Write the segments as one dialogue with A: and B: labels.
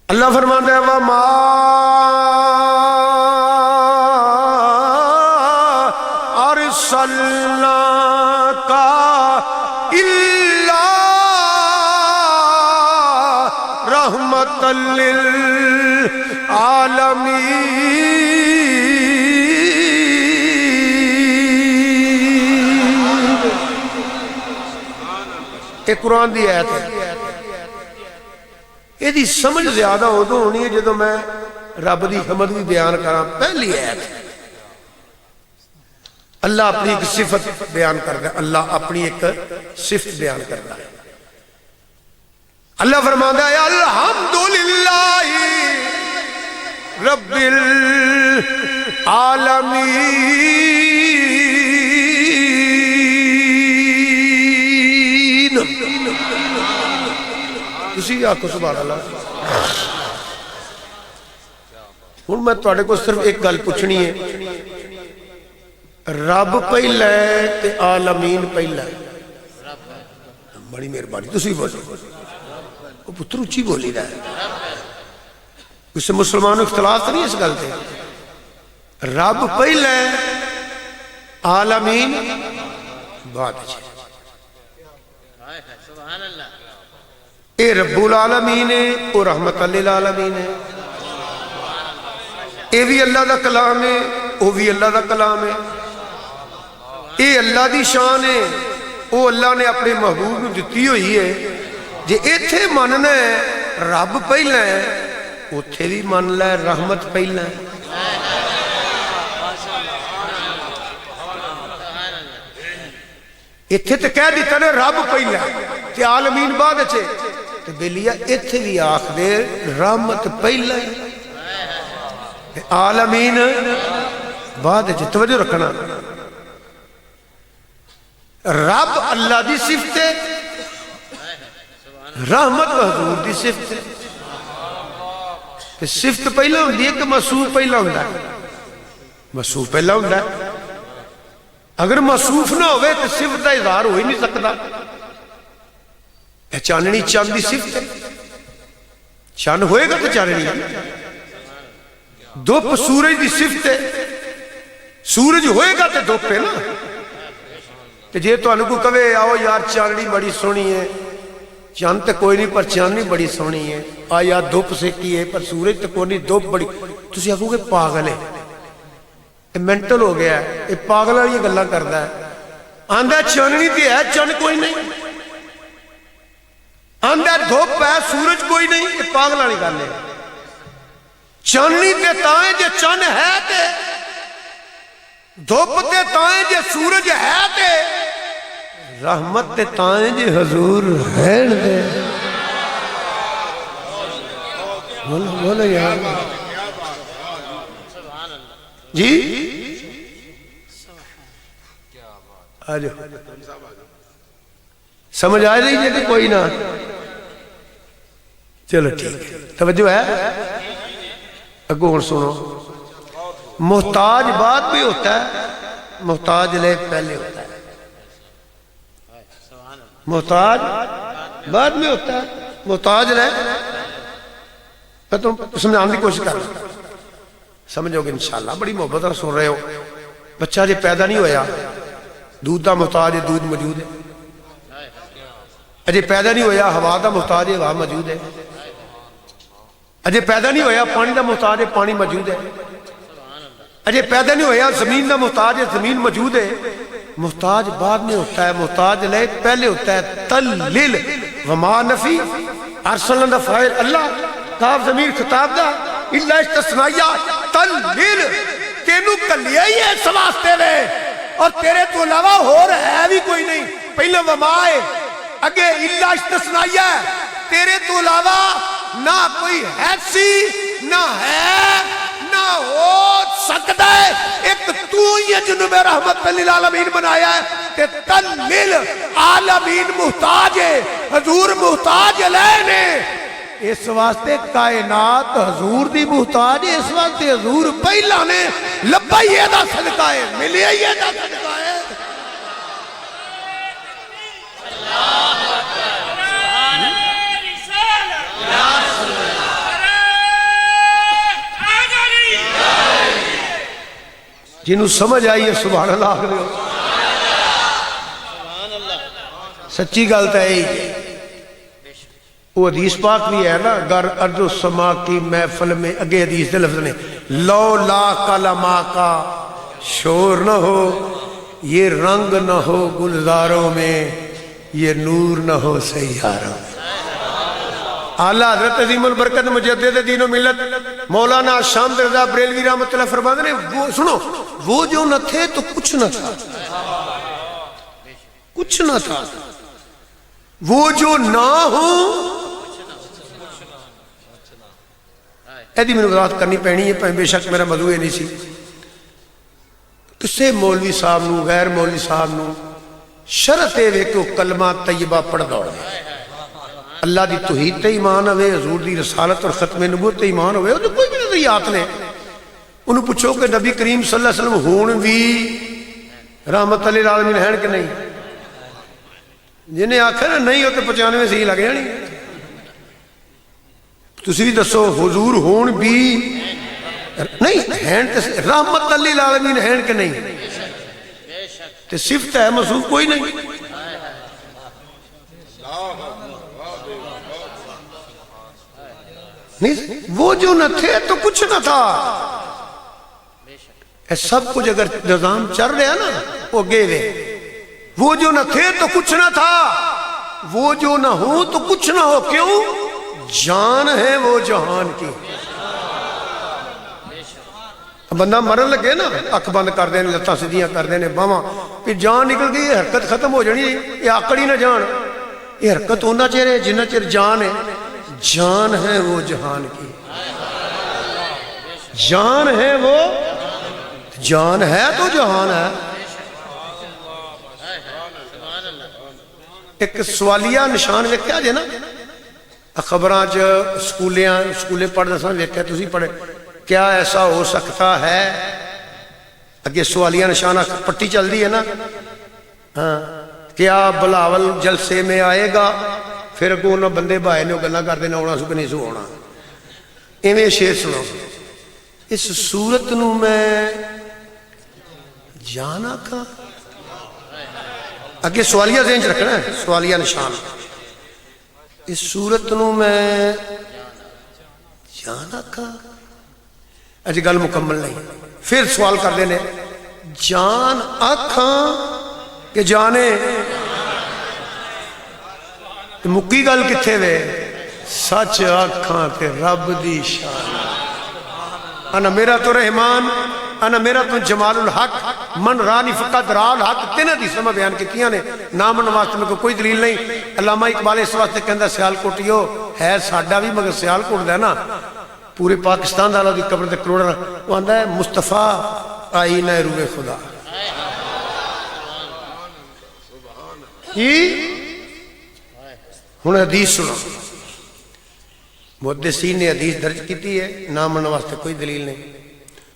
A: اللہ فرماتا ہے وَمَا أَرْسَلْنَاكَ إِلَّا رَحْمَةً لِلْعَالَمِينَ۔ ایک قرآن دی آیت ہے، یہ دی سمجھ زیادہ ادو ہونی ہے جدو میں رب دی حمد بھی بیان کراں۔ پہلی آیت اللہ اپنی ایک صفت بیان کرتا ہے، اللہ اپنی ایک صفت بیان کرتا ہے۔ اللہ فرماتا ہے الحمدللہ رب العالمین۔ کسی آنکھو سبحان اللہ۔ ہوں میں تھوڑے کو صرف ایک گل پوچھنی ہے، رب پہلا ہے تے عالمین پہلا ہے؟ بڑی مہربانی تسی بولو، وہ پتر اچھی بولی رہا ہے، اس سے مسلمانوں اختلاف نہیں اس گل تے۔ رب پہلا ہے عالمین بعد ہے۔ اے رب العالمین ہے، او رحمت للعالمین ہے۔ اے بھی اللہ دا کلام ہے، او بھی اللہ دا کلام ہے۔ اے اللہ دی شان ہے، او اللہ نے اپنے محبوب کو دتی ہوئی ہے۔ جے ایتھے مننا ہے رب پہلا ہے، اوتھے بھی من لے رحمت پہلا ہے۔ ایتھے تے کہہ دیتا نے رب پہلا ہے تے عالمین بعد اچھے، تے بیلیا ایتھے بھی آخ دے رحمت پہلا ہے تے عالمین بعد اچھے۔ توجہ رکھنا، رب اللہ دی صفت ہے، رحمت حضور دی صفت ہے۔ صفت پہلا ہوندی ہے کہ موصوف پہلا ہوندا ہے؟ موصوف پہلا ہوندا ہے۔ اگر موصوف نہ ہوئے تو صفت کا اظہار ہو ہی نہیں سکتا۔ چاننی چاند دی صفت ہے، چاند ہوئے گا تو چاننی ہے۔ دھوپ سورج دی صفت ہے، سورج ہوئے گا تو دھوپ ہے نا۔ کہ جے تو انکو کہے آؤ یار چاندنی بڑی سونی ہے، چاند تے کوئی نہیں پر چاندنی بڑی سونی ہے، آیا دھوپ سے کی ہے پر سورج تے کوئی نہیں دھوپ بڑی، تسی آکھو کہ پاگل ہے، یہ مینٹل ہو گیا ہے، یہ پاگل ہے، یہ گلہ کرتا ہے۔ آندھا چاندنی تے ہے چاند کوئی نہیں، آندھا دھوپ ہے سورج کوئی نہیں، یہ پاگل والی گل ہے۔ چاندنی تے تائیں جے چاند ہے تے، دھوپ تے تائیں جے سورج ہے تے، رحمت تے تائیں جے حضور ہے دے۔ بولو یار جی آجو سمجھ آئے نہیں جیسے کوئی نہ، چلو ٹھیک ہے، توجہ ہے۔ اگوں سنو، محتاج بعد بھی ہوتا ہے، محتاج لے پہلے ہوتا ہے۔ محتاج بعد میں ہوتا ہے، محتاج لے۔ میں تم سمجھانے کی کوشش کر رہا ہوں، سمجھو گے انشاءاللہ۔ بڑی محبت اور سن رہے ہو، بچہ جے پیدا نہیں ہویا دودھ دا محتاج ہے، دودھ موجود ہے۔ اجے پیدا نہیں ہویا ہوا دا محتاج ہے، ہوا موجود ہے۔ اجے پیدا نہیں ہویا پانی دا محتاج ہے، پانی موجود ہے۔ اجے پیدا نہیں ہویا زمین دا محتاج ہے، زمین موجود ہے۔ محتاج بعد میں ہوتا ہے، محتاج لے پہلے ہوتا ہے۔ تلیل وما نفی ارسلنا دا فائل اللہ، کاف ضمیر خطاب دا، اللہ استثنائیہ تلیل، تینوں کلیا ہی ہے سواستے لے، اور تیرے تو علاوہ ہو رہا ہے بھی کوئی نہیں۔ پہلے وما ہے، اگے اللہ استثنائیہ ہے، تیرے تو علاوہ نہ کوئی حیثی نہ ہے نہ ہو سکتا ہے، ایک تو ہی ہے جنہوں میں رحمت للعالمین بنایا ہے۔ کہ تلیل عالمین محتاج ہے، حضور محتاج لینے، اس واسطے کائنات حضور دی محتاج ہے، اس واسطے حضور پہلا نے لبا یہ دا صدقہ ہے، ملے یہ دا صدقہ ہے۔ جنہوں سمجھ آئی ہے سبحان اللہ آخر دو سچی گل تو ہے وہ حدیث پاک بھی ہے نا گر ارض و سما کی محفل میں اگے حدیث دے لفظ نے لو لا کلما کا شور نہ ہو یہ رنگ نہ ہو گلزاروں میں یہ نور نہ ہو سیاروں اعلیٰ حضرت عظیم البرکت مجدد دین و ملت مولانا شامد رضا بریلوی رحمۃ اللہ فرماتے ہیں وہ سنو وہ جو نہ تھے تو کچھ نہ تھا کچھ نہ تھا وہ جو نہ ہو ایدی میں نے وضاحت کرنی پہنی ہے بے شک میرا موضوع نہیں سی کسے مولوی صاحب نو غیر مولوی صاحب نو شرط ہے کہ وہ کلمہ طیبہ پڑھ دوڑ دے اللہ دی توحید تے ایمان ہوئے حضور دی رسالت اور ختم نبوت تے ایمان ہوئے انہوں کوئی بھی نظریات نے انہوں پوچھو کہ نبی کریم صلی اللہ علیہ وسلم ہون بھی رحمت علیہ العالمین ہیں کہ نہیں جنہیں آخر نہیں ہوتے 95 صحیح لگے ہیں نہیں تسی بھی دسو حضور ہون بھی نہیں ہیں رحمت علیہ العالمین ہیں کہ نہیں تے صفت ہے مصروف کوئی نہیں وہ جو نہ تھے تو کچھ نہ تھا سب کچھ اگر نظام چل رہا نا وہ گئے ہوئے وہ جو نہ تھے تو کچھ نہ تھا وہ جو نہ ہو تو کچھ نہ ہو کیوں جان ہے وہ جہان کی بندہ مرن لگے نا اکھ بند کر دینے لتاں سدیاں کر دینے باواں پھر جان نکل گئی حرکت ختم ہو جانی یہ آکڑی نہ جان یہ حرکت ہونا چاہیے جنہ چر جان ہے جان ہے وہ جہان کی جان ہے وہ جان ہے تو جہان ہے ایک سوالیہ نشان ویکھیا جے نا خبراں چ سکولے پڑھنا سن ویکھیا تسی پڑھے کیا ایسا ہو سکتا ہے اگے سوالیہ نشان پٹی چل دی ہے نا کیا بلاول جلسے میں آئے گا پھر اگوں انہوں بندے بھائے نے وہ گلاں کر دینا ہونا سو کہ نہیں سو ہونا ایویں شعر سنو اس صورت نو میں جانا کا اگے سوالیہ ذہن چ رکھنا ہے سوالیہ نشان اس صورت نو میں جانا کا اجی گل مکمل نہیں پھر سوال کر دینے جان آکھاں کہ جانے مکی گل کتھے وے سچ آکھاں تے رب دی شان انا میرا تو رحمان انا میرا تو جمال الحق من رانی فقط را الحق تینہ دی سمجھ بیان کی کیا نے نام واسطے میں کوئی دلیل نہیں علامہ اقبال اس واسطے کہندہ سیال کوٹیو ہے ساڈا بھی مگر سیال کوٹ دے نا پورے پاکستان دالا دی قبر دے کروڑا وہ آندہ ہے مصطفیٰ آئینہ روح خدا ہن حدیث سنا محدثین نے حدیث درج کیتی ہے نام مننے واسطے کوئی دلیل نہیں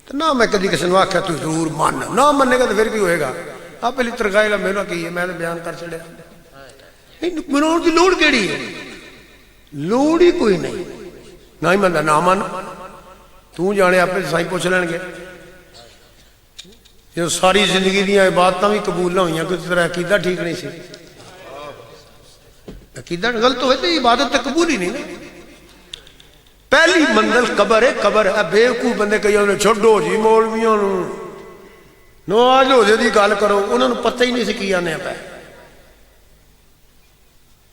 A: تو نہ میں کدی کسی نے آکھیا تو ضرور مان نہ مننے گا تو پھر بھی ہوئے گا آپ پہلی ترغائے گا میرا کی ہے میں نے بیان کر چڑھیا مناؤں کی لوڑ کیڑی ہے لوڑ ہی کوئی نہیں نہ ہی مندہ نہ من تو جانے آپ سائیں پوچھ لیں گے جو ساری زندگی دیاں عبادتاں بھی قبول نہ ہوئیاں کچھ طرح عقیدہ ٹھیک نہیں سی عقیدہ غلط ہوئے تو عبادت تک قبول ہی نہیں پہلی منزل قبر ہے بیوقوف بندے کہی انہوں نے چھوڑو جی مولویوں نو آج ہو جے دی گال کرو انہوں نے پتہ ہی نہیں سی کیا نے پہ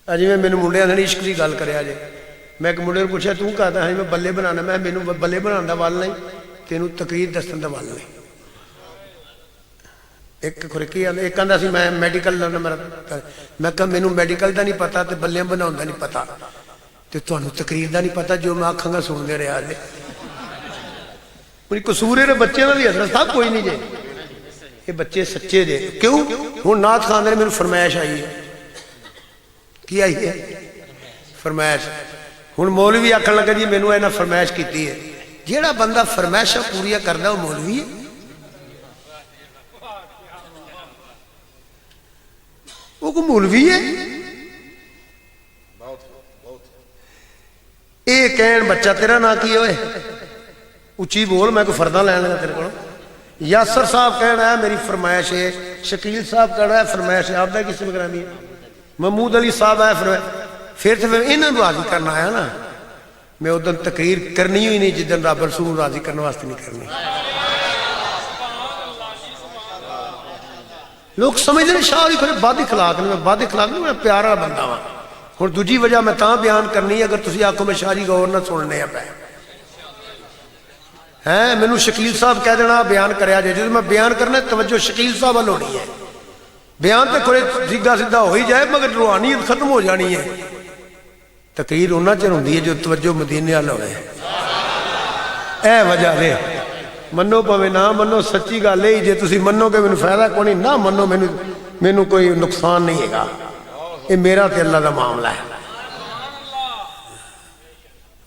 A: اجی میں منڈے نے عشق دی گل کریا جے میں ایک منڈے نے پوچھا تو کہتا ہے میں بلے بنانا میں مینوں بلے بنانا دا وال نہیں تینوں تقریر دستن دا وال نہیں ایک خرکی آدھا ایک آدھا سی میں میڈیکل لرنا میں کہا مینوں میڈیکل دا نہیں پتا تے بلیاں بناؤں دا نہیں پتا تے تانوں تقریر دا نہیں پتا جو میں آکھاں گا سن دے رہے آجے انہیں قصورے رہے بچے نہ بھی حضرت صاحب کوئی نہیں جے یہ بچے سچے جے کیوں ہوں نات خان نے مینوں فرمائش آئی ہے کی آئی ہے فرمائش ہوں مولوی آکھن لگا جی مینوں اینا فرمائش کیتی ہے جیڑا بندہ فرمائشہ پوریا کردا وہ مولوی ہے وہ کو مولوی ہے ایک کہن بچہ تیرا نہ کی ہوئے اچھی بول میں کوئی فردہ لینا تیرے کو یاسر صاحب کہنا ہے میری فرمائش ہے، شکیل صاحب کہنا ہے فرمائش ہے، آپ دا کسی میں گرامی ہے، محمود علی صاحب ہے فرمائش، پھر تو میں انہوں نے راضی کرنا آیا نا، میں ادھر تقریر کرنی ہوئی نہیں جدن رب رسول راضی کرنے واسطے نہیں کرنی۔ لوگ سمجھتے ہیں شاہ کھڑے بد اخلاق نہیں، میں بد اخلاق نہیں، میں پیارا بندہ ہوں۔ اور دوجی وجہ میں تاں بیان کرنی ہے اگر تسی آنکھوں میں شاہ جی غور نہ سننے پہ ہیں، مینوں شکیل صاحب کہہ دینا بیان کریا جائے، جب میں بیان کرنا توجہ شکیل صاحب وال ہونی ہے، بیان تے کھڑے سیدھا سیدھا ہو ہی جائے مگر روحانیت ختم ہو جانی ہے۔ تقریر انہاں چر ہوندی ہے جو توجہ مدینے وال ہوئے، اے وجہ ہے، منو پوے نہ منو سچی گل ہے، جے تسی منو کہ مینوں فائدہ کوئی نہیں، نہ منو مینوں کوئی نقصان نہیں ہے گا، یہ میرا تے اللہ دا معاملہ ہے۔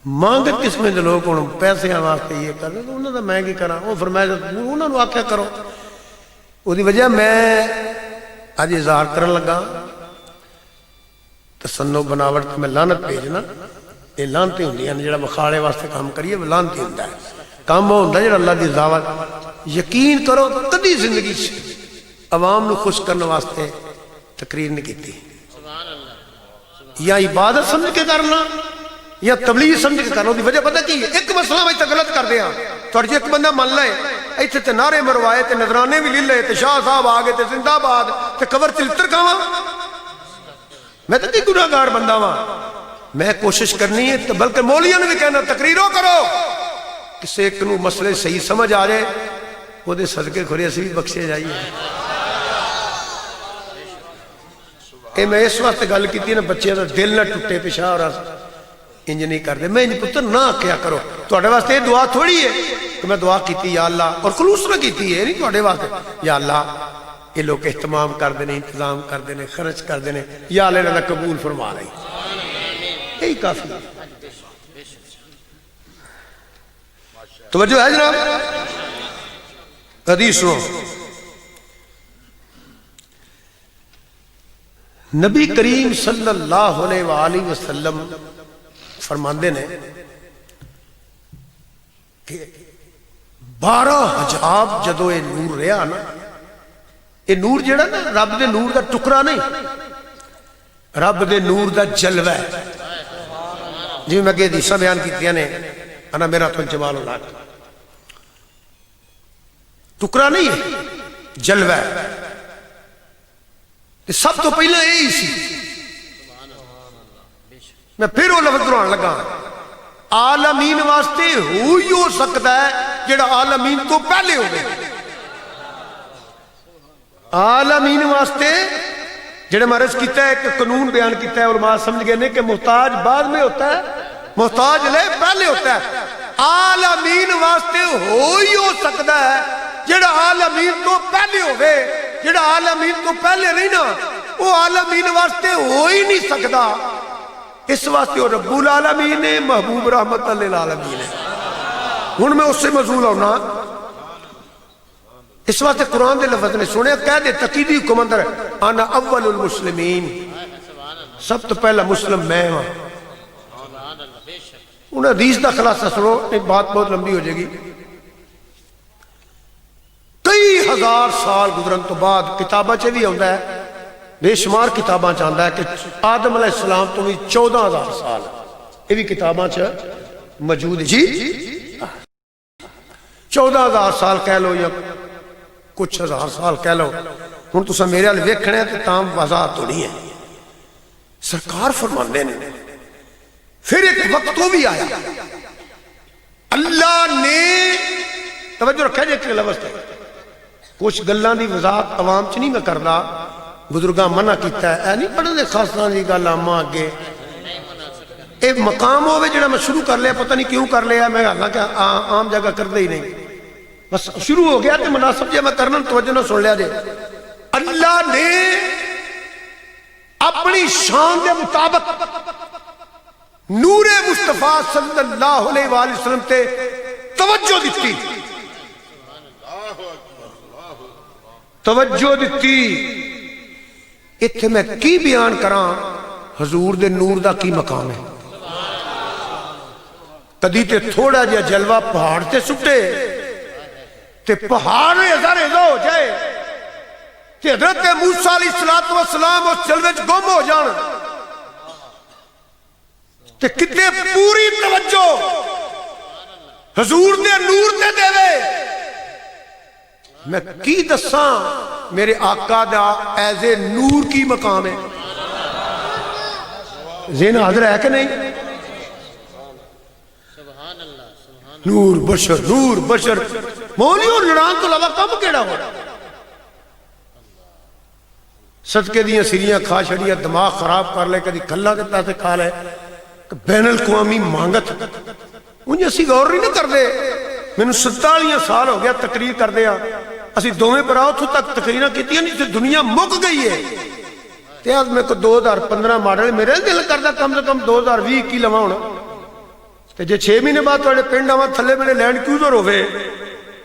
A: مانگت قسمیں دے لوگ ہوں پیسے واسطے یہ کر رہے تو انہوں نے میں کی کرا، وہ فرمایا انہوں نے آکھیا کرو، وہ دی وجہ میں آج اظہار کرن لگا تسنو بناوٹ میں لعنت بھیجنا، یہ لعنتی ہوندی ہے جڑا مخاڑے واسطے کام کریے وہ لعنتی ہوندا ہے، کام وہ ہوندا جڑا اللہ دی دعوت۔ یقین کرو کدی زندگی عوام نو خوش کرنے واسطے تقریر نہیں کیتی، یا عبادت سمجھ کے کرنا یا تبلیغ سمجھ کے کرنا۔ دی وجہ پتہ کی ہے، ایک مسئلہ میں تے غلط کر دیا تو جے ایک بندہ مان لے ایتھے تے نعرے مروائے تے نذرانے بھی لے لے تے شاہ صاحب آ گئے تے زندہ آباد تے قبر چلتر کھاواں، میں تے گناہگار بندہ ہاں۔ میں کوشش کرنی ہے بلکہ مولیاں نے بھی کہنا تقریروں کرو، کسے ایک نو مسئلے صحیح سمجھ آ جائے وہ دے صدقے کھڑے اسی بھی بخشے جائیے۔ اے میں اس وقت گل کیتی نا بچے دا دل نہ ٹوٹے پیشہ اور انج نہیں کر دے، میں انج پتر نہ کیا کرو، تواڈے واسطے دعا تھوڑی ہے کہ میں دعا کیتی یا اللہ اور خلوص نہ کیتی ہے، نہیں تواڈے واسطے یا اللہ یہ لوگ اہتمام کر دینے، انتظام کر دینے، خرچ کر دینے، یا اللہ انہاں دا قبول فرما رہی، یہی کافی ہے۔ توجہ ہے جناب، حدیث سنو، نبی کریم صلی اللہ علیہ وآلہ وسلم فرماندے نے کہ 12 حجاب جدو یہ نور رہا نا، یہ نور جڑا نا رب دے نور دا ٹکرا نہیں، رب دے نور دا جلوہ ہے، جی میں کہ حدیثاں بیان کیتیاں نے، انا میرا تو جمال اللہ ٹکرا نہیں ہے، جلوہ ہے۔ سب تو پہلے یہی سی، میں پھر وہ لفظ دہران لگا، عالمین واسطے ہوئی ہو سکتا ہے جڑا عالمین تو پہلے ہو گئے، عالمین واسطے جڑے مرض کیتا ہے ایک قانون بیان کیتا ہے علماء سمجھ گئے نے کہ محتاج بعد میں ہوتا ہے، محتاج لے پہلے ہوتا ہے، عالمین واسطے ہوئی ہو سکتا ہے جڑا عالمین تو پہلے ہو گئے، جڑا عالمین تو پہلے نہیں نا وہ عالمین واسطے ہو ہی نہیں سکتا، اس واسطے وہ رب العالمین ہے، محبوب رحمت للعالمین ہے۔ ہن میں اس سے مزول ہونا، اس واسطے قرآن دے لفظ نے سنے کہہ دے تقیدی حکم اندر انا اول المسلمین، سب تو پہلا مسلم میں ہوں۔ انہیں حدیث دا خلاصہ سنو، ایک بات بہت لمبی ہو جائے گی۔ کئی ہزار سال گزرن تو بعد کتابہ چے بھی ہوندہ ہے، بے شمار کتاباں چاہتا ہے کہ آدم علیہ السلام تو بھی 14,000 سال، یہ بھی کتاباں چاہ موجود ہے، جی 14,000 سال کہہ لو یا کچھ ہزار سال کہہ لو، ہن تساں میرے والے ویکھنے ہیں تو تام وضاحت ہونی ہے۔ سرکار فرماندے نے پھر ایک وقت وہ بھی آیا، اللہ نے توجہ رکھا جائے کہ لفظ ہے، کچھ گلان دی وضاحت عوام چ نہیں میں کردا، بزرگاں منع کیتا ہے، اے نہیں پڑھن دے خاصاں دی گل آماں اگے، ایک مقام ہوئے جڑا میں شروع کر لیا، پتہ نہیں کیوں کر لیا، میں حالانکہ عام جگہ کردے ہی نہیں، بس شروع ہو گیا تو مناسب جے میں کرنا توجہ نہ سن لیا جائے۔ اللہ نے اپنی شان دے مطابق نور مصطفیٰ صلی اللہ علیہ وآلہ وسلم تے توجہ دیتی، توجہ دیتی۔ اتھے میں کی بیان کراں حضور دے نور دا کی مقام ہے، کدی تے تھوڑا جا جلوہ پہاڑ تے سٹے، تے پہاڑ ہزار ہو جائے تے حضرت موسیٰ علیہ السلام اس جلوے گم ہو جان تے کتنے پوری توجہ حضور دے نور تے دے وے. میں کی دساں میرے آقا دا ایز اے نور کی مقام ہے. ذہن حاضر ہے کہ نہیں؟ نور بشر مولی اور لڑان تو لوا کم کیڑا ہو رہا. صدقے دیاں سریاں کھا چھڑیاں دماغ خراب کر لے کدی کھلا دے پیسے کھا لے بین الاقوامی مانگت انہیں اسی غور نہیں کر دے. میں نے 47 سال ہو گیا تقریر کر دیا اسی دوویں پر اتھوں تک تقریراں کیتیاں نہیں تے دنیا مک گئی ہے. تے آج میں کو 2015 ماڈل میرے دل کردا کم سے کم 2020 کی لواں ہونا. تے جے 6 مہینے بعد تواڈے پنڈ آواں تھلے میرے لینڈ کروزر ہوے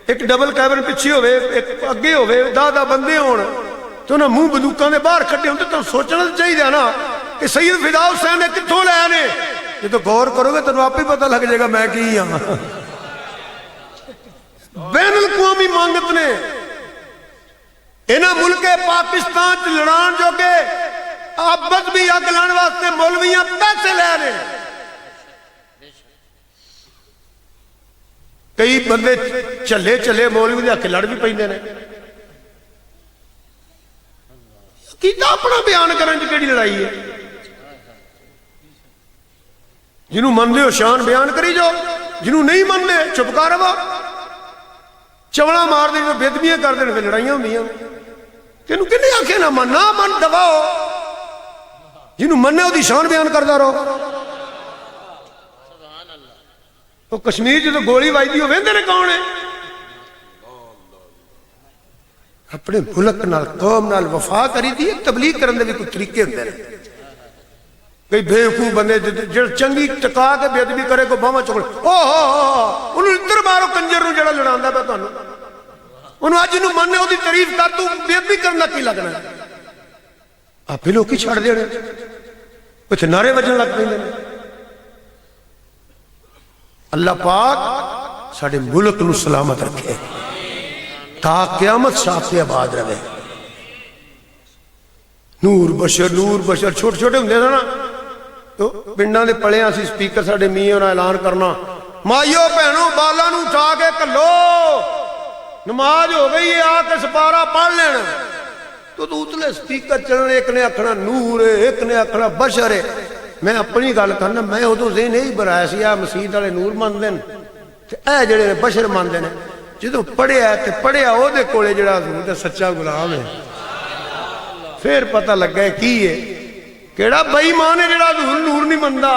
A: ایک ڈبل کیبن پیچھے ہوے ایک اگے ہوے 10 بندے ہون تے انہاں منہ بندوقاں دے باہر کھڈے ہوندے تے سوچنا چاہیے نا کہ سید فدا حسین نے کتھوں لے آنے. جے تو غور کرو گے تانوں آپ ہی پتہ لگ جائے گا میں کی ہاں. بین الاقوامی مانگت نے انہاں ملک پاکستان چ لڑان جو کہ آبد بھی اگ لان واسطے مولویاں پیسے لے رہے. کئی بندے چلے مولوی دے ہکھے لڑ بھی پیندے نے. کیتا اپنا بیان کرن چ کیڑی لڑائی ہے؟ جنہوں مندے ہو شان بیان کری جو جنہوں نہیں مندے چپ کر رہو. چوڑا مار دے جو بےدبیاں کر دے پھر لڑائیاں ہوندیاں. تینوں کنے آکھے نہ من دباؤ جنہوں مننے وہ دی شان بیان کردا رہو. تو کشمیر جو گولی واجدی ہو ویندے نے کون ہے؟ اپنے ملک نال قوم نال وفا کری دی تبلیغ کرن دے بھی کوئی طریقے ہوندے نے. کئی بےوقوف بندے جڑ چنگی ٹکا کے بے ادبی کرے کو باواں چکڑ انہوں ادھر مارو کنجر نوں جڑا لڑاندا پیا تانوں انہوں اج نوں مننے اودی تعریف کر تو بے ادبی کرنا کی لگنا ہے. آپ ہی لوکی چھڑ دینے کچھ نعرے وجن لگ پیندے نے. اللہ پاک ساڈے ملک نو سلامت رکھے تا قیامت شاہ پہ آباد رہے. نور بشر چھوٹے چھوٹے ہوندے تھے نا تو پنڈاں دے پڑھے اسی سپیکر ساڈے میاں نے اعلان کرنا مائیو بہنوں بالاں نوں اٹھا کے کھلو نماز ہو گئی ہے آ کے سپارہ پڑھ لینا. تو اتلے سپیکر چلنے ایک نے آکھنا نور ہے ایک نے آکھنا بشر ہے. میں اپنی گل کرنا میں ادو ذہن یہی بنایا سی آ مسیت والے نور مانتے ہیں اے جڑے نے بشر مانتے ہیں. جدو پڑھیا تے پڑھیا وہ کولے جڑا حضور دا سچا غلام ہے پھر پتہ لگا ہے کی ہے. کیڑا بے ایمان ہے جڑا حضور نور نہیں مندا.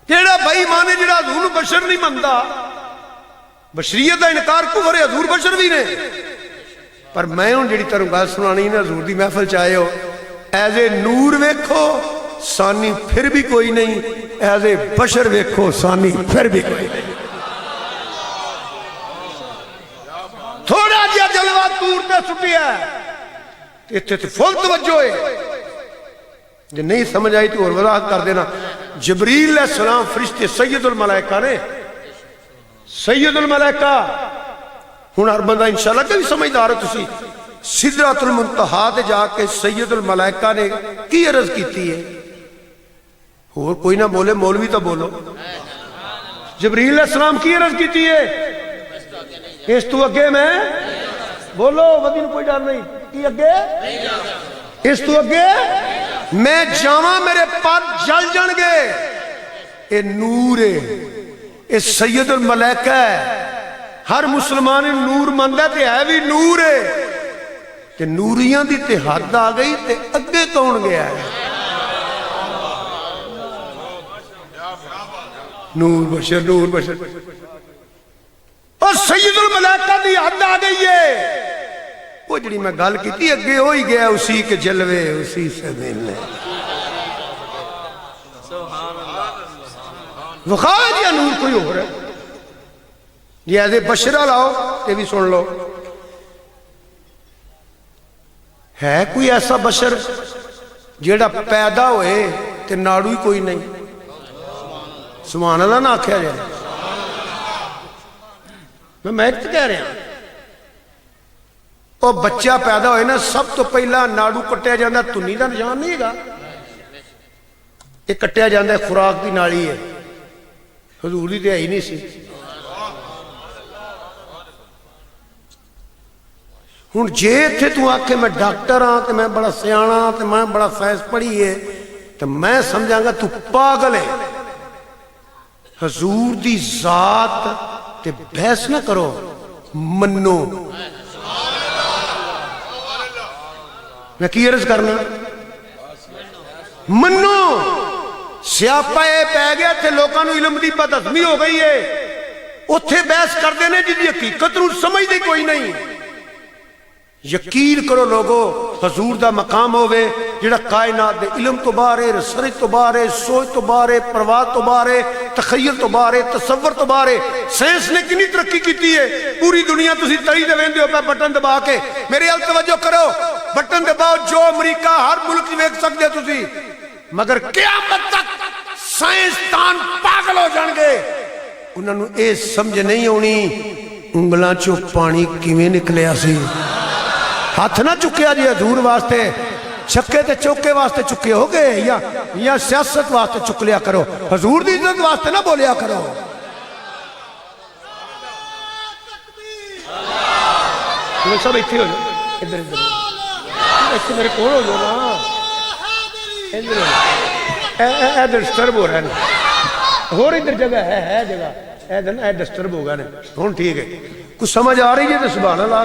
A: کیڑا بے ایمان ہے جڑا حضور بشر نہیں مندا. بشریت دا انکار کفر ہے حضور بشر بھی نے. پر میں ہوں جڑی تانوں گل سنانی نا حضور دی محفل چ آئے ہو ایز اے نور ویکھو ثانی پھر بھی کوئی نہیں ایز اے بشر ویکھو ثانی پھر بھی کوئی نہیں. تھوڑا جہا جلوہ دور تے سٹیا ہے اتنے تو فل توجہ ہے. جب نہیں سمجھ آئی تو اور وضاحت کر دینا. جبریل علیہ السلام فرشتے سید الملائکہ نے سید الملائکہ ہن ہر بندہ انشاءاللہ کہ بھی سمجھدار ہے تسی سدرۃ المنتہا تے جا کے سید الملائکہ نے کی عرض کیتی ہے. اور کوئی نہ بولے مولوی تو بولو. جبریل علیہ السلام کی عرض کیتی ہے اس تو اگے میں بولو ودی کوئی ڈر نہیں کی اگے اس تو اگے میں جاواں میرے پر جل جان گے. اے نور ہے اے سید الملائکہ ہے. ہر مسلمان نور ماندا تے ہے بھی نور ہے تے نوریاں دی تے حد آ گئی تے اگے کون گیا ہے. نور بشر اور سید الملائکہ دی حد آ گئی ہے. وہ جڑی میں گل کیتی اگے ہوئی گیا اسی کے جلوے اسی سے ملنے وخاج یا نور کوئی ہو رہا ہے. یہ ایسے بشرہ لاؤ یہ بھی سن لو. ہے کوئی ایسا بشر جیڑا پیدا ہوئے تے ناڑو ہی کوئی نہیں. سبحان اللہ نہ آکھیا جائے. میں ایک کہہ رہا وہ بچہ پیدا ہوئے نا سب تو پہلا ناڑو کٹیا جاتا تنی کا نشان نہیں ہے یہ کٹیا جاتا ہے خوراک کی نالی ہے حضور دی تو ہے ہی نہیں سی ہوں جے اتنے تو آ کے میں ڈاکٹر ہاں تو میں بڑا سیاح تو میں بڑا سائنس پڑھی ہے تو میں سمجھاں گا تو پاگل ہے حضور دی ذات تے بحث نہ کرو منو میں کی عرض کرنا منو سیاپا یہ پی گیا تھے لوگوں نے علم دی بدہضمی ہو گئی ہے اتھے بحث کر دینے جی حقیقت نو سمجھ دی کوئی نہیں یقین کرو لوگو حضور دا مقام ہوئے جڑا کائنات دے علم تو بارے رسرت تو بارے سوچ تو بارے پرواز تو بارے تخیل تو بارے تصور تو بارے سائنس نے کنی ترقی کیتی ہے پوری دنیا تسی تڑی دے ویندے ہو پہ بٹن دبا کے میرے ال توجہ کرو بٹن دباؤ جو امریکہ ہر ملک ویکھ سکتے تسی مگر قیامت تک سائنسدان پاگل ہو جان گے انہوں نے اے سمجھ نہیں ہونی انگلاں چو پانی کیویں نکلیا سی ہاتھ نہ چکیا جی حضور واسطے چھکے تے چوکے واسطے چکے ہو گئے یا سیاست واسطے چک لیا کرو حضور دی عزت واسطے نہ بولیا کرو سب اتنے ہو جاؤ ادھر ادھر اتنے میرے کون ہو جاؤ نا ادھر ڈسٹرب ہو رہا ہے اور ادھر جگہ ہے جگہ ادھر نا ڈسٹرب ہو گیا نا ہوں ٹھیک ہے کچھ سمجھ آ رہی ہے تو سبحان اللہ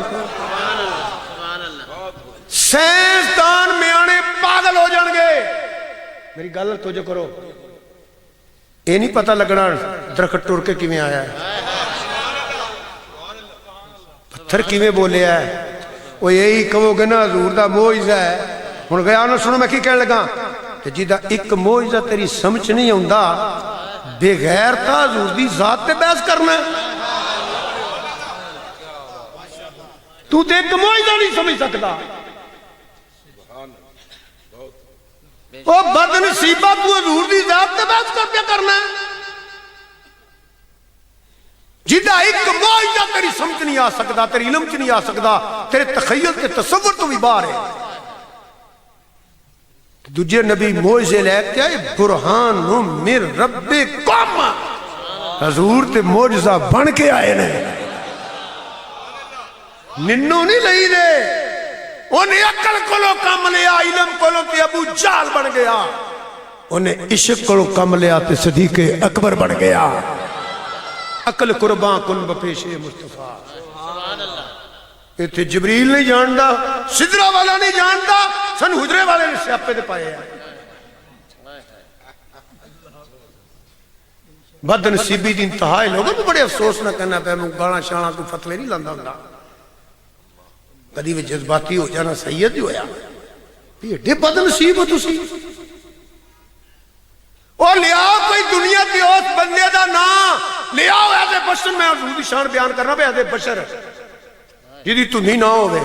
A: سائنسدان میانے پاگل ہو جان گے میری گل توجہ کرو یہ نہیں پتہ لگنا درخت ٹر کے کیویں آیا ہے پتھر کیویں بولیا ہے وہ یہی کہو گے نا حضور دا معجزہ ہے ہن گیا نہ سنو میں کی کہنے لگا کہ جیدہ ایک معجزہ تیری سمجھ نہیں ہوندا بغیر تا حضور دی ذات تے بحث کرنا ہے تو تے ایک معجزہ نہیں سمجھ سکتا وہ بد نصیبہ تو حضور دی ذات تے بحث کر کے کرنا ہے جیدہ ایک معجزہ تیری سمجھ نہیں آ سکتا تیری علم چ نہیں آ سکتا تیرے تخیل تے تصور تو بھی باہر ہے دوجے نبی معجزے لے کے آئے برہان من ربکم حضور تے معجزہ بن کے آئے نے ننو نہیں لئی دے انہیں عقل کولو کم لیا علم کولو تے ابو جال بن گیا انہیں عشق کولو کم لیا تے صدیق اکبر بن گیا عقل قربان کن بپیش مصطفیٰ یہ تھے جبریل نہیں جاندا سدرہ والا نہیں جاندا سن حجرے والے نے سیاپے دے پائے ہیں بد نصیبی دی انتہائی لوگوں بھی بڑے افسوس نہ کرنا پہ میں گانا شانا کو فتوے نہیں لاندہ ہوں کدی وہ جذباتی ہو جانا سید ہی ہویا یہ ڈے بد نصیب ہو تسی اور لیاؤ کوئی دنیا کی اوس بندے دا نا لیاؤ ایسے بشر میں حضور دی شان بیان کرنا پہ ایسے بشر جیدی تو نہیں نہ ہوئے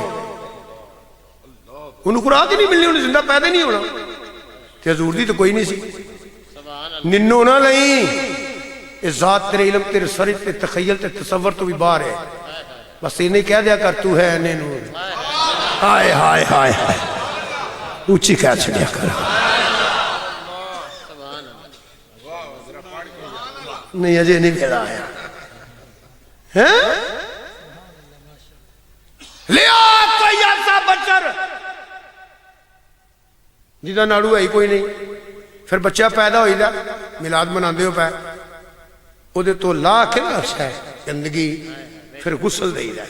A: انہوں کو راہ ہی نہیں ملنی انہیں زندہ پیدا نہیں ہونا کہ حضور دی تو کوئی نہیں سی ننو نہ لئیں اس ذات تیرے علم تیرے سرد تیرے تخیل تیرے تصور تو بھی باہر ہے بس یہ نہیں کہہ دیا کر تو ہے نینو ہائے ہائے ہائے ہائے اونچی کہہ چھڑیا کر نہیں اجے نہیں بیڑا آیا لیا کوئی ایسا بچر جیدہ ناڑو ہے ہی کوئی نہیں پھر بچہ پیدا ہوئی دا ملاد منان دے ہو پہ او دے تو لا کے نا عرصہ ہے گندگی پھر غسل دے دا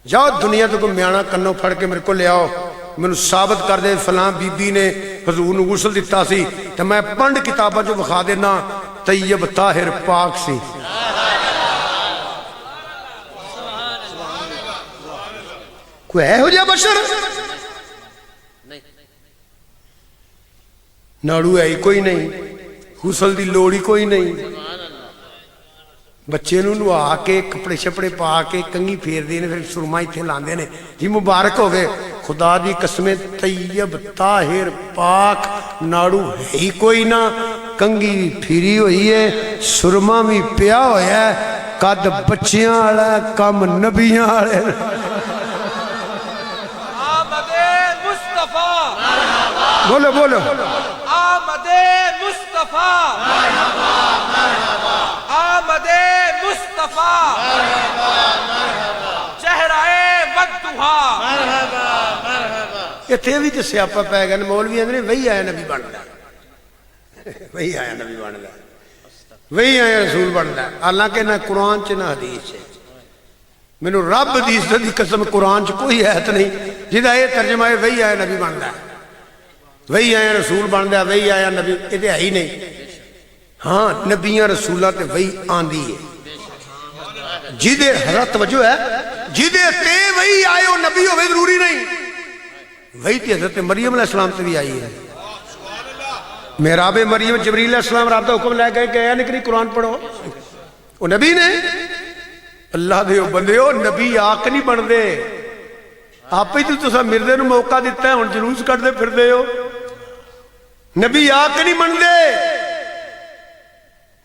A: جاؤ دنیا تو کوئی میانا کنو پھڑ کے میرے کو لے آؤ میں نے ثابت کر دے فلان بی بی نے حضور نے غسل دیتا سی تو میں پنڈ کتابہ جو بخا دینا طیب طاہر پاک سی کوئی ہے ہو جا بشر ناڑو ہے ہی کوئی نہیں غسل دی لوڑی کوئی نہیں بچے نو آ کے کپڑے شپڑے پا کے کنگھی پھیر دینے پھر سرما تھے لاندے نے جی مبارک ہو گئے خدا دی قسمیں طیب طاہر پاک ناڑو ہے ہی کوئی نہ کنگھی بھی پھیری ہوئی ہے سرما بھی پیا ہویا ہے قد بچیاں والا کم نبیاں والے
B: آمد مصطفیٰ
A: بولو بولو
B: آمد مصطفیٰ آمد مصطفیٰ چہرہ ودھا
A: اتنے بھی تو سیاپا پی گئے مولوی آدھے وہی آیا نبی بنتا وہی آیا نبی بنتا وہی آیا رسول بنتا حالانکہ نہ قرآن چ نہ حدیث ہے مینوں رب حدیث دی قسم قرآن چ کوئی آیت نہیں جہاں یہ ترجمہ ہے وہی آیا نبی بنتا ہے وہی آیا رسول بنتا وہی آیا نبی یہ ہے ہی نہیں ہاں نبیاں رسولاں تے وہی آندی ہے جہدے حضرت توجہ ہے جہدے تے وہی آئے وہ نبی ہوئے ضروری نہیں وہی تے حضرت مریم علیہ السلام تے بھی آئی ہے محراب مریم جبریل علیہ السلام رب دا حکم لے گئے کہ اے نکری قرآن پڑھو وہ نبی نے اللہ دے بندے ہو نبی آک نہیں بن دے آپ ہی تو سا مردے نو موقع دیتا ہے ہن جلوس کر دے پھر دے ہو نبی آک نہیں بن دے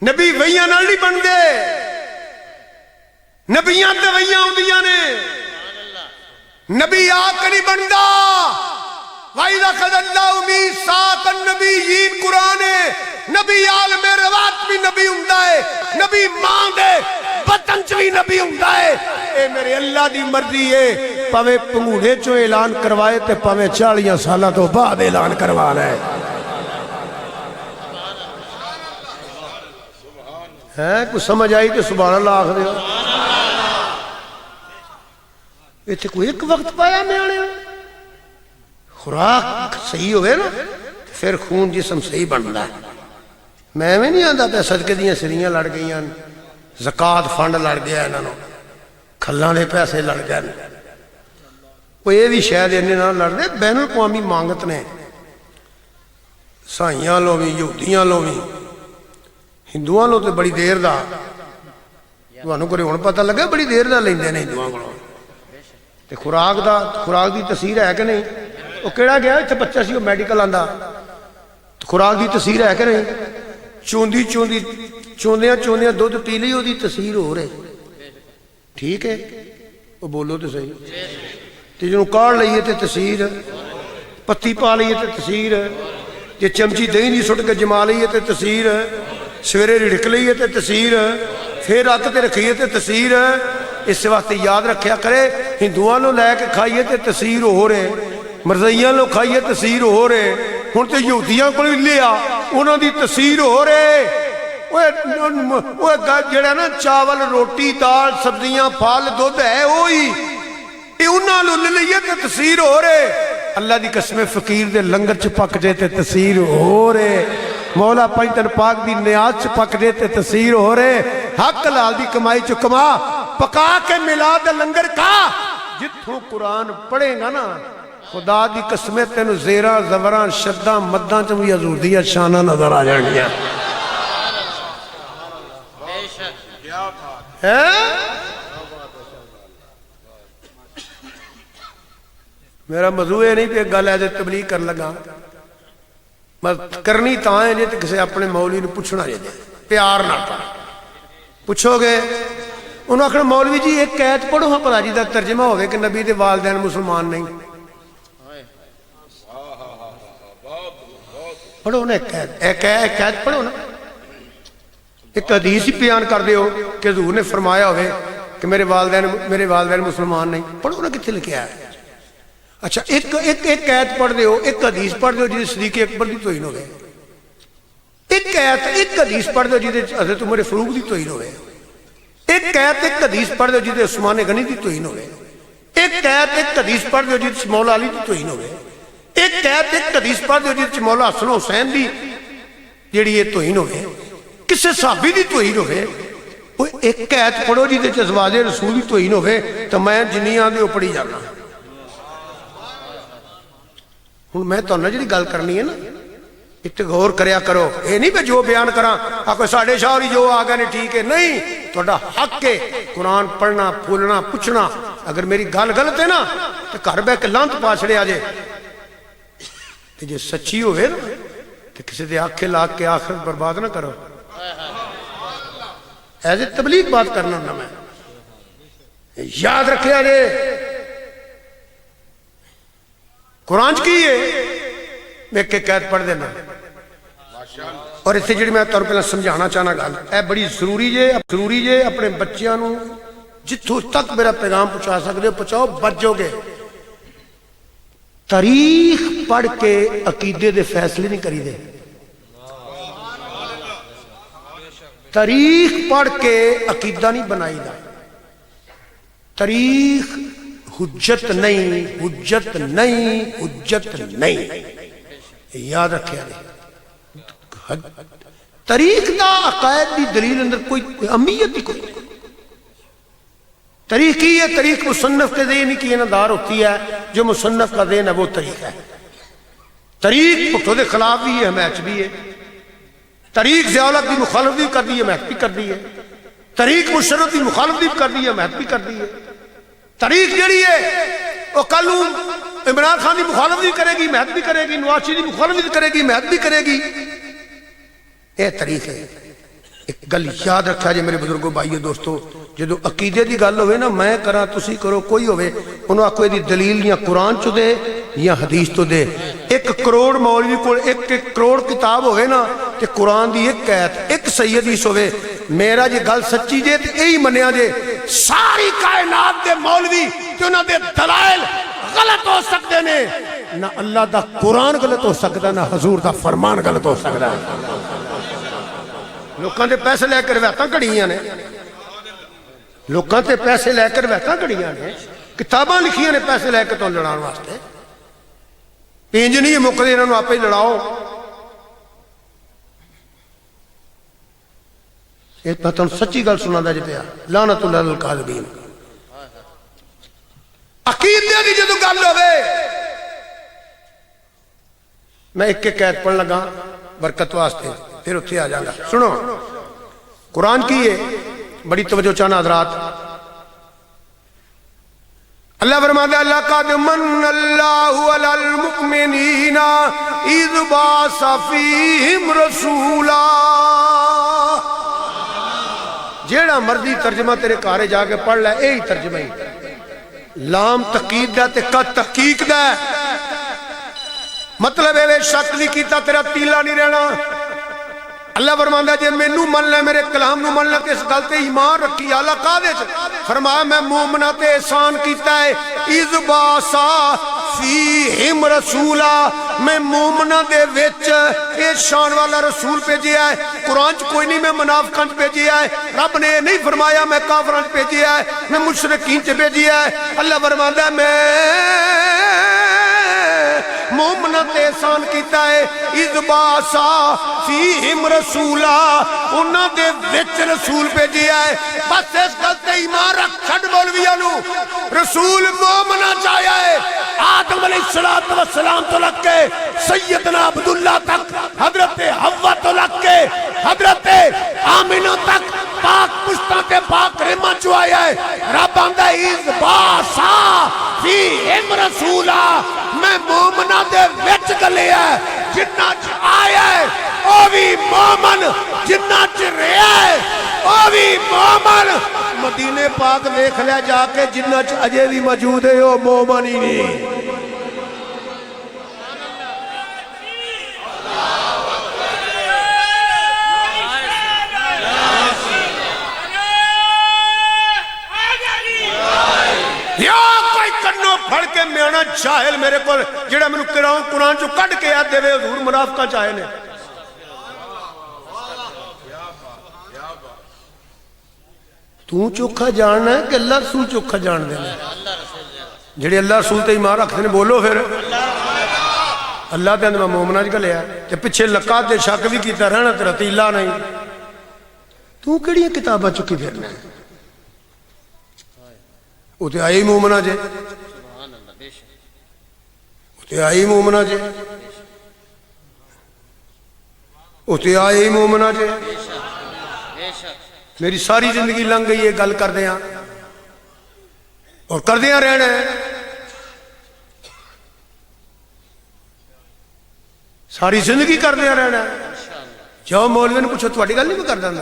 A: نبی وہیاں نال نہیں بن دے نبیاں تے وہیاں ہوندیاں نے نبی آک نہیں بندا وَإِذَا خَذَ اللَّهُ مِيثَاقَ النَّبِيِّينَ قرآن ہے نبی عالم روات بھی نبی ہوندا ہے نبی ماں دے بطن چ بھی نبی ہوندا ہے اے میرے اللہ دی مرضی ہے پاویں پنگوڑے چوں اعلان کروائے تے پاویں 40 سالاں تو بعد اعلان کروانا ہے کوئی سمجھ آئی کہ سبحان اللہ آخ دے ایتھے کوئی ایک وقت پایا میں آنے خوراک صحیح ہوئے نا پھر خون جسم صحیح بنتا ہے میں نہیں آتا پہ صدقے دیاں سریاں لڑ گئیاں زکات فنڈ لڑ گیا انہوں کھلاں دے پیسے لڑ گئے وہ یہ بھی شاید انہیں نہ لڑ دے بین الاقوامی مانگت نے سائیاں لو بھی یہودیاں لو بھی ہندوؤں لو تو بڑی دیر دا تمہیں کوئی ہن پتہ لگا بڑی دیر دا لیندے نے ہندوؤں کو تے خوراک دی تاثیر ہے کہ نہیں وہ کیڑا گیا اتنے بچہ سی وہ میڈیکل آندا خوراک دی تاثیر ہے کہ نہیں چوندیاں دودھ پی لی وہ تاثیر ہو رہے ٹھیک ہے وہ بولو تو صحیح تے جنہوں کاڑ لئیے تے تاثیر پتی پا لئیے تے تاثیر جے چمچی دہی نہیں سٹ کے جما لئیے تے تاثیر سویرے رڑک لئیے تے تاثیر پھر رات تے رکھیے تے تاثیر اس واسطے یاد رکھیا کرے ہندوؤں لو لے کے کھائیے تے تاثیر ہو رہے مرزائیاں لو کھائیے تاثیر ہو رہے ہن تے یہودیاں کو لیا انہوں دی تاثیر ہو رہے وہ جڑا نا چاول روٹی دال سبزیاں پھل دودھ ہے وہی یہ انہوں لو لے لئیے تے تاثیر ہو رہے اللہ دی قسم فقیر دے لنگر چ پک جے تے تاثیر ہو رہے مولا پنجتن پاک دی نیاز چ پک جے تے تاثیر ہو رہے حق حلال دی کمائی چ کما پکا کے ملا دے لنگر کا جتھوں قرآن پڑھے گا نا خدا دی قسمیں تینو زیرہ زبران شدہ مدان چموی حضور دیا شانہ نظر آ جانگیا میرا موضوع ہے نہیں کہ گل ہے تبلیغ کر لگا میں کرنی تاں جے تے کسے اپنے مولوی نے پوچھنا جے پیار نہ پوچھو گے انہوں نے مولوی جی ایک قید پڑھو ہاں پڑھا جی دا ترجمہ ہوئے کہ نبی دے والدین مسلمان نہیں پڑھو نا ایک قید پڑھو نا ایک حدیث ہی بیان کر دے ہو کہ حضور نے فرمایا ہوئے کہ میرے والدین مسلمان نہیں پڑھو نا کتنے لکھیا ہے اچھا ایک قید پڑھ دے ہو ایک حدیث پڑھ دے ہو جیسے صدیق اکبر دی توہین ہوئے ایک حدیث پڑھ دے ہو جیسے حضرت عمر فاروق دی توہین ہوئے ایک حدیث پڑھ دے ہو جیسے عثمان غنی دی توہین ہوئے ایک حدیث پڑھ دے ہو جیسے مولا علی دی توہین ہوئے ایک حدیث پڑھ دے ہو جیسے مولا حسن حسین دی جیڑی یہ توہین ہوئے کسے صحابی دی توہین ہوئے ایک قید پڑھو جیسے ازواج رسول دی توہین ہوئے تو میں جنیاں دے پڑھی جانا ہوں میں تو جی گل کرنی ہے نا اتنے غور کریا کرو یہ نہیں میں جو بیان کراں کوئی ساڑھے شاہری جو آ گئے ٹھیک ہے نہیں تھوڑا حق ہے قرآن پڑھنا پھولنا پوچھنا اگر میری گل غلط ہے نا تو گھر بہ کے لانت پا چھڑے آ جے جی سچی ہوئے نا تو کسی دے آنکھیں لا کے آخرت برباد نہ کرو ایز اے تبلیغ بات کرنا ہونا میں یاد رکھیا جے قرآن کی ہے میں کہ قید پڑھ دینا اور اس سے جڑی میں طور پہ سمجھانا چاہنا گل اے بڑی ضروری جے اپنے بچیاں نو جتھوں تک میرا پیغام پہنچا سکتے ہو پہنچاؤ، بچ جاؤ گے۔ تاریخ پڑھ کے عقیدے دے فیصلے نہیں کری دے، تاریخ پڑھ کے عقیدہ نہیں بنائی دا، تاریخ حجت نہیں، حجت نہیں، حجت نہیں، یاد رکھے آنے۔ تاریخ دا عقائد دی دلیل اندر کوئی اہمیت ہی کوئی، تاریخ کی ہے، تاریخ مصنف کے ذہن کی دار ہوتی ہے، جو مصنف کا ذہن ہے وہ تاریخ ہے۔ تاریخ پٹھوں دے خلاف بھی ہے، حمایت بھی ہے، تاریخ ضیاءالحق دی مخالف بھی کر دی ہے، حمایت بھی کر دی ہے، تاریخ مشرف دی مخالف بھی کر دی ہے، حمایت بھی کر دی ہے۔ تاریخ جڑی ہے وہ کل عمران خان دی مخالف بھی کرے گی، حمایت بھی کرے گی، نواز شریف دی مخالف بھی کرے گی، حمایت بھی کرے گی، یہ تاریخ ہے۔ ایک گل یاد رکھا جائے میرے بزرگوں، بھائیو، دوستو، جدو عقیدے دی گل ہوئے نا، میں کرا تسی کرو کوئی ہوئے، انہوں آکھو دی دلیل یا قرآن چو دے یا حدیث تو دے۔ 1 کروڑ مولوی کو 1 کروڑ کتاب ہوئے نا تے قرآن دی 1 آیت 1 صحیح حدیث ہوئے، میرا جی گل سچی جے تے یہی منیا جے ساری کائنات دے مولوی تے انہاں دے دلائل غلط ہو سکتے نے، نہ اللہ دا قرآن غلط ہو سکتا، نہ حضور دا فرمان غلط ہو سکتا ہے۔ لوکاں دے پیسے لے کر روایتاں کڑیاں نے، لوکاں تے پیسے لے کر روایتاں کڑیاں نے، کتاباں لکھیاں نے پیسے لے کے تو لڑان واسطے، پینج نہیں مکدے، انہاں نوں آپے لڑاؤ۔ یہ میں تانوں سچی گل سنادا جے پیا، لعنت اللہ علی الکاذبین۔ عقیدے دی جدوں گل ہوے، میں ایک قید پڑھن لگا برکت واسطے، پھر اتھے آ جاؤں گا۔ سنو قرآن کی ہے، بڑی توجہ چاہنا حضرات۔ اللہ فرماتا ہے لَقَدْ مَنَّ اللَّهُ عَلَى الْمُؤْمِنِينَ إِذْ بَعَثَ فِيهِمْ رَسُولًا۔ جیڑا مرضی ترجمہ تیرے کارے جا کے پڑھ لے، یہی ترجمہ ہی، لام تقید دا تے قد تحقیق دا، مطلب ہے شک نہیں کیتا تیرا تیلا نہیں رہنا۔ اللہ فرماندا ہے جے مینوں من لے، میرے کلام نو من لے، تے اس گل تے ایمان رکھی۔ اعلیٰ قاعدے چ فرمایا میں مومناں تے احسان کیتا ہے، اذ باسا فیہم رسولا، میں مومناں دے وچ اے شان والا رسول بھیجیا ہے۔ قرآن چ کوئی نہیں میں منافقاں چ بھیجیا ہے، رب نے نہیں فرمایا میں کافراں چ بھیجیا ہے، میں مشرکین چ بھیجیا ہے۔ اللہ فرماندا ہے میں مومنہ تے احسان کیتا ہے، اذ باسا فیہم رسولا، انہاں دے وچ رسول بھیجیا ہے۔ بس اس گل تے ایمان رکھ، چھڈ مولویاں نو، رسول مومنہ چاہیا ہے۔ آدم علیہ السلام تو لگ کے سیدنا عبداللہ تک، حضرت حوا تو لگ کے حضرت آمینہ تک، پاک پشتہ تے پاک رحمہ چو آیا ہے۔ رب آندہ اذ باسا فیہم رسولا، میں مومنہ دے وچ گلے ہے، جنہ چ آیا ہے او بھی مومن، جنہ چ رہا ہے او بھی مومن۔ مدینے پاک دیکھ لیا جا کے، جنہ چ اجے بھی موجود ہے او مومن ہی نہیں۔ پڑھ کے میانا جاہل میرے کو جڑا میں قرآن چو کٹ کے یاد دے وے حضور منافقہ چاہے نے۔ تو چوکھا جاننا ہے کہ اللہ رسول چوکھا جان دینا ہے؟ جڑے اللہ رسول تے ایمان رکھتے نے بولو پھر اللہ تے اندر مومنہ جگہ لیا تے پچھے لقات دے شک بھی کیتا رہنا تیرا تیلا نہیں۔ تو کڑی کتابہ چکی پھرنا ہے؟ وہ تے آئی مومنہ جے، تے آئی مومنہ جے، اتے آئی مومنہ جے۔ میری ساری زندگی لنگ گئی ہے گل کر دیاں اور کر دیاں رہنا ہے، ساری زندگی کر دیاں رہنا ہے۔ جاؤ مولوی نے پوچھو تھوڑی گل نہیں میں کر دینا،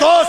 A: 2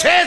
A: 6